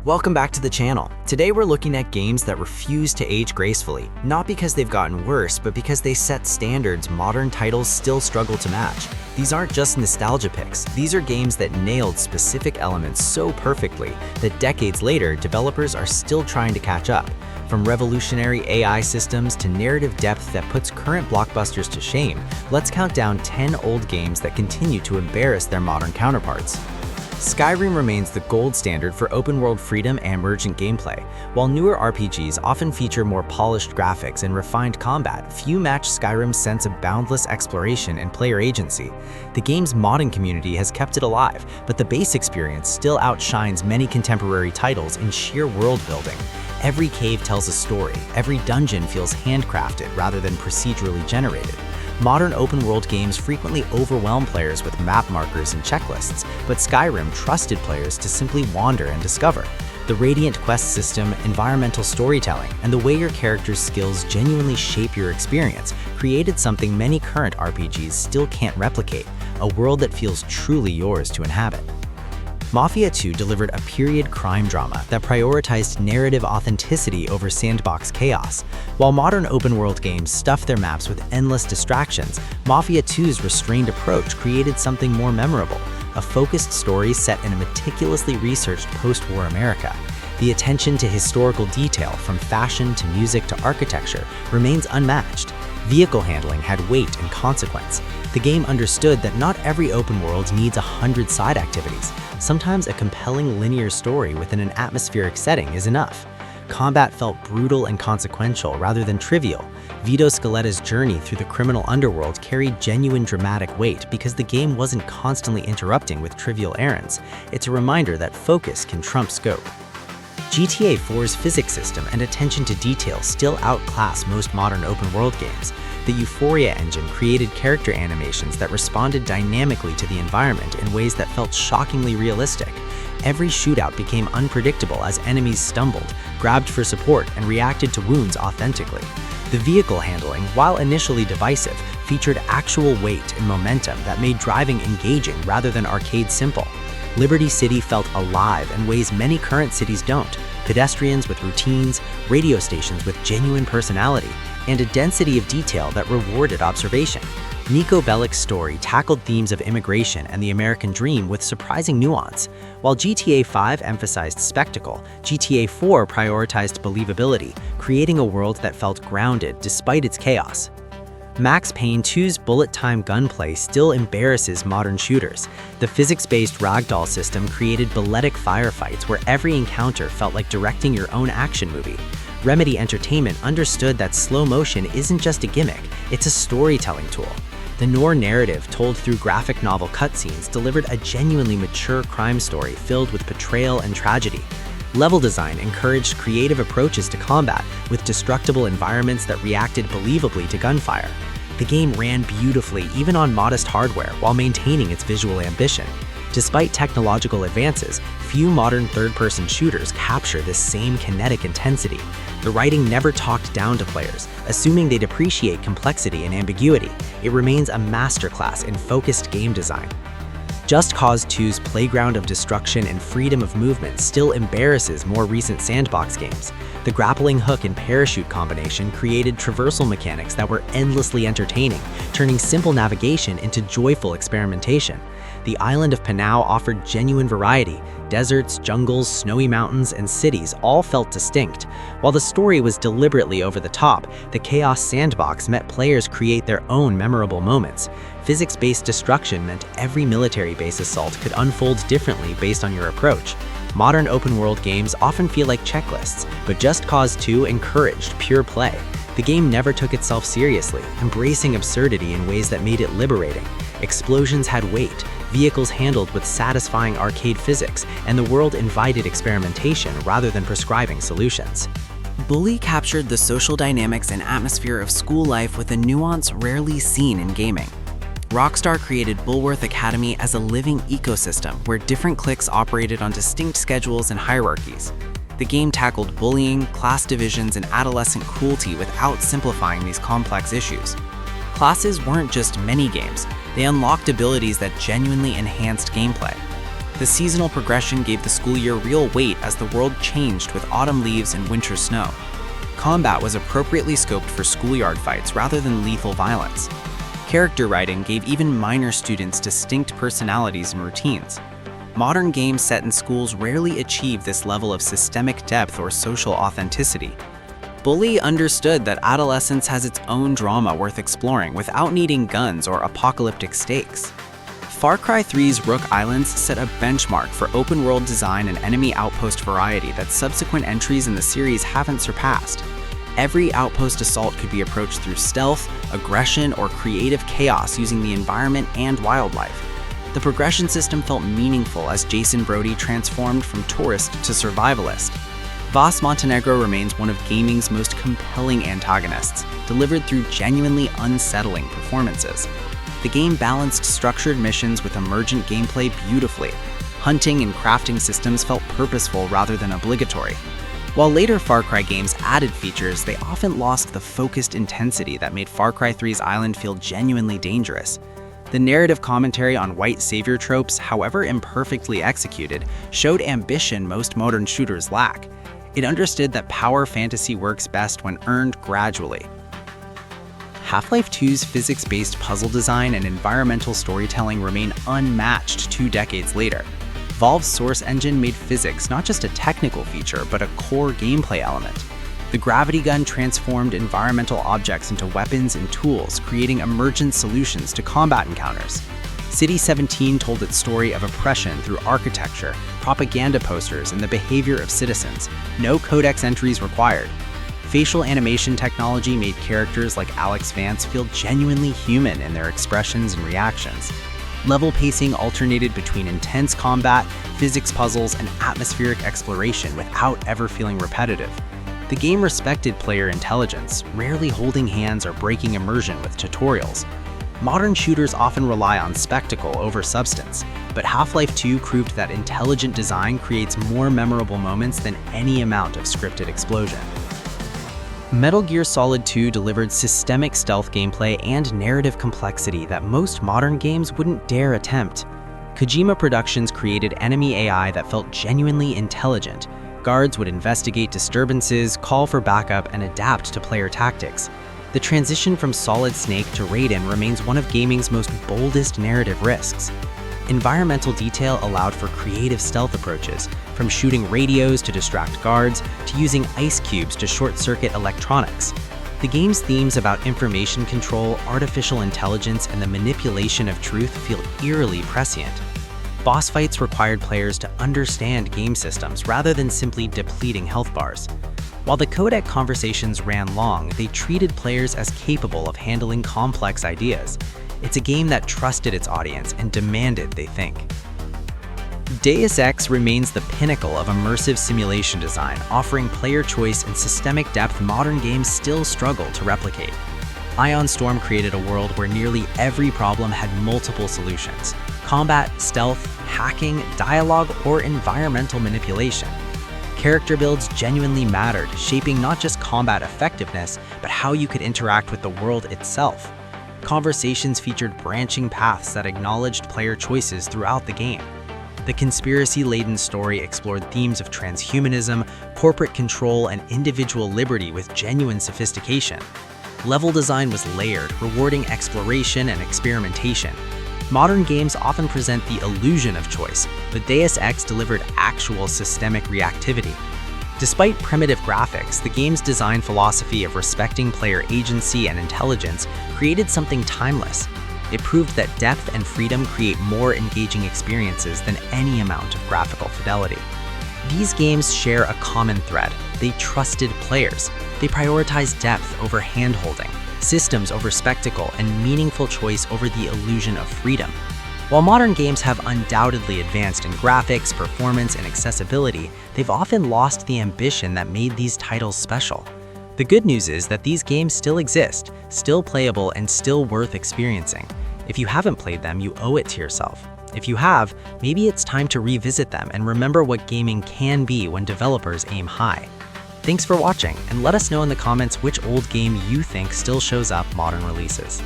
Welcome back to the channel. Today we're looking at games that refuse to age gracefully, not because they've gotten worse, but because they set standards modern titles still struggle to match. These aren't just nostalgia picks, these are games that nailed specific elements so perfectly that decades later, developers are still trying to catch up. From revolutionary AI systems to narrative depth that puts current blockbusters to shame, let's count down 10 old games that continue to embarrass their modern counterparts. Skyrim remains the gold standard for open-world freedom and emergent gameplay. While newer RPGs often feature more polished graphics and refined combat, few match Skyrim's sense of boundless exploration and player agency. The game's modding community has kept it alive, but the base experience still outshines many contemporary titles in sheer world building. Every cave tells a story, every dungeon feels handcrafted rather than procedurally generated. Modern open-world games frequently overwhelm players with map markers and checklists, but Skyrim trusted players to simply wander and discover. The radiant quest system, environmental storytelling, and the way your character's skills genuinely shape your experience created something many current RPGs still can't replicate, a world that feels truly yours to inhabit. Mafia II delivered a period crime drama that prioritized narrative authenticity over sandbox chaos. While modern open-world games stuff their maps with endless distractions, Mafia II's restrained approach created something more memorable, a focused story set in a meticulously researched post-war America. The attention to historical detail, from fashion to music to architecture, remains unmatched. Vehicle handling had weight and consequence. The game understood that not every open world needs 100 side activities. Sometimes a compelling linear story within an atmospheric setting is enough. Combat felt brutal and consequential rather than trivial. Vito Scaletta's journey through the criminal underworld carried genuine dramatic weight because the game wasn't constantly interrupting with trivial errands. It's a reminder that focus can trump scope. GTA 4's physics system and attention to detail still outclass most modern open-world games. The Euphoria engine created character animations that responded dynamically to the environment in ways that felt shockingly realistic. Every shootout became unpredictable as enemies stumbled, grabbed for support, and reacted to wounds authentically. The vehicle handling, while initially divisive, featured actual weight and momentum that made driving engaging rather than arcade simple. Liberty City felt alive in ways many current cities don't. Pedestrians with routines, radio stations with genuine personality, and a density of detail that rewarded observation. Niko Bellic's story tackled themes of immigration and the American dream with surprising nuance. While GTA 5 emphasized spectacle, GTA 4 prioritized believability, creating a world that felt grounded despite its chaos. Max Payne 2's bullet-time gunplay still embarrasses modern shooters. The physics-based ragdoll system created balletic firefights where every encounter felt like directing your own action movie. Remedy Entertainment understood that slow motion isn't just a gimmick, it's a storytelling tool. The Noir narrative, told through graphic novel cutscenes, delivered a genuinely mature crime story filled with betrayal and tragedy. Level design encouraged creative approaches to combat, with destructible environments that reacted believably to gunfire. The game ran beautifully even on modest hardware while maintaining its visual ambition. Despite technological advances, few modern third-person shooters capture this same kinetic intensity. The writing never talked down to players, assuming they'd appreciate complexity and ambiguity. It remains a masterclass in focused game design. Just Cause 2's playground of destruction and freedom of movement still embarrasses more recent sandbox games. The grappling hook and parachute combination created traversal mechanics that were endlessly entertaining, turning simple navigation into joyful experimentation. The island of Panau offered genuine variety. Deserts, jungles, snowy mountains, and cities all felt distinct. While the story was deliberately over the top, the Chaos Sandbox let players create their own memorable moments. Physics-based destruction meant every military base assault could unfold differently based on your approach. Modern open-world games often feel like checklists, but Just Cause 2 encouraged pure play. The game never took itself seriously, embracing absurdity in ways that made it liberating. Explosions had weight, vehicles handled with satisfying arcade physics, and the world invited experimentation rather than prescribing solutions. Bully captured the social dynamics and atmosphere of school life with a nuance rarely seen in gaming. Rockstar created Bulworth Academy as a living ecosystem where different cliques operated on distinct schedules and hierarchies. The game tackled bullying, class divisions, and adolescent cruelty without simplifying these complex issues. Classes weren't just mini-games, they unlocked abilities that genuinely enhanced gameplay. The seasonal progression gave the school year real weight as the world changed with autumn leaves and winter snow. Combat was appropriately scoped for schoolyard fights rather than lethal violence. Character writing gave even minor students distinct personalities and routines. Modern games set in schools rarely achieve this level of systemic depth or social authenticity. Bully understood that adolescence has its own drama worth exploring without needing guns or apocalyptic stakes. Far Cry 3's Rook Islands set a benchmark for open-world design and enemy outpost variety that subsequent entries in the series haven't surpassed. Every outpost assault could be approached through stealth, aggression, or creative chaos using the environment and wildlife. The progression system felt meaningful as Jason Brody transformed from tourist to survivalist. Vas Montenegro remains one of gaming's most compelling antagonists, delivered through genuinely unsettling performances. The game balanced structured missions with emergent gameplay beautifully. Hunting and crafting systems felt purposeful rather than obligatory. While later Far Cry games added features, they often lost the focused intensity that made Far Cry 3's island feel genuinely dangerous. The narrative commentary on white savior tropes, however imperfectly executed, showed ambition most modern shooters lack. It understood that power fantasy works best when earned gradually. Half-Life 2's physics-based puzzle design and environmental storytelling remain unmatched 2 decades later. Valve's Source Engine made physics not just a technical feature, but a core gameplay element. The gravity gun transformed environmental objects into weapons and tools, creating emergent solutions to combat encounters. City 17 told its story of oppression through architecture, propaganda posters, and the behavior of citizens. No codex entries required. Facial animation technology made characters like Alex Vance feel genuinely human in their expressions and reactions. Level pacing alternated between intense combat, physics puzzles, and atmospheric exploration without ever feeling repetitive. The game respected player intelligence, rarely holding hands or breaking immersion with tutorials. Modern shooters often rely on spectacle over substance, but Half-Life 2 proved that intelligent design creates more memorable moments than any amount of scripted explosion. Metal Gear Solid 2 delivered systemic stealth gameplay and narrative complexity that most modern games wouldn't dare attempt. Kojima Productions created enemy AI that felt genuinely intelligent. Guards would investigate disturbances, call for backup, and adapt to player tactics. The transition from Solid Snake to Raiden remains one of gaming's most boldest narrative risks. Environmental detail allowed for creative stealth approaches, from shooting radios to distract guards, to using ice cubes to short-circuit electronics. The game's themes about information control, artificial intelligence, and the manipulation of truth feel eerily prescient. Boss fights required players to understand game systems rather than simply depleting health bars. While the codec conversations ran long, they treated players as capable of handling complex ideas. It's a game that trusted its audience and demanded they think. Deus Ex remains the pinnacle of immersive simulation design, offering player choice and systemic depth modern games still struggle to replicate. Ion Storm created a world where nearly every problem had multiple solutions: combat, stealth, hacking, dialogue, or environmental manipulation. Character builds genuinely mattered, shaping not just combat effectiveness, but how you could interact with the world itself. Conversations featured branching paths that acknowledged player choices throughout the game. The conspiracy-laden story explored themes of transhumanism, corporate control, and individual liberty with genuine sophistication. Level design was layered, rewarding exploration and experimentation. Modern games often present the illusion of choice, but Deus Ex delivered actual systemic reactivity. Despite primitive graphics, the game's design philosophy of respecting player agency and intelligence created something timeless. It proved that depth and freedom create more engaging experiences than any amount of graphical fidelity. These games share a common thread. They trusted players. They prioritized depth over hand-holding, systems over spectacle, and meaningful choice over the illusion of freedom. While modern games have undoubtedly advanced in graphics, performance, and accessibility, they've often lost the ambition that made these titles special. The good news is that these games still exist, still playable, and still worth experiencing. If you haven't played them, you owe it to yourself. If you have, maybe it's time to revisit them and remember what gaming can be when developers aim high. Thanks for watching, and let us know in the comments which old game you think still shows up modern releases.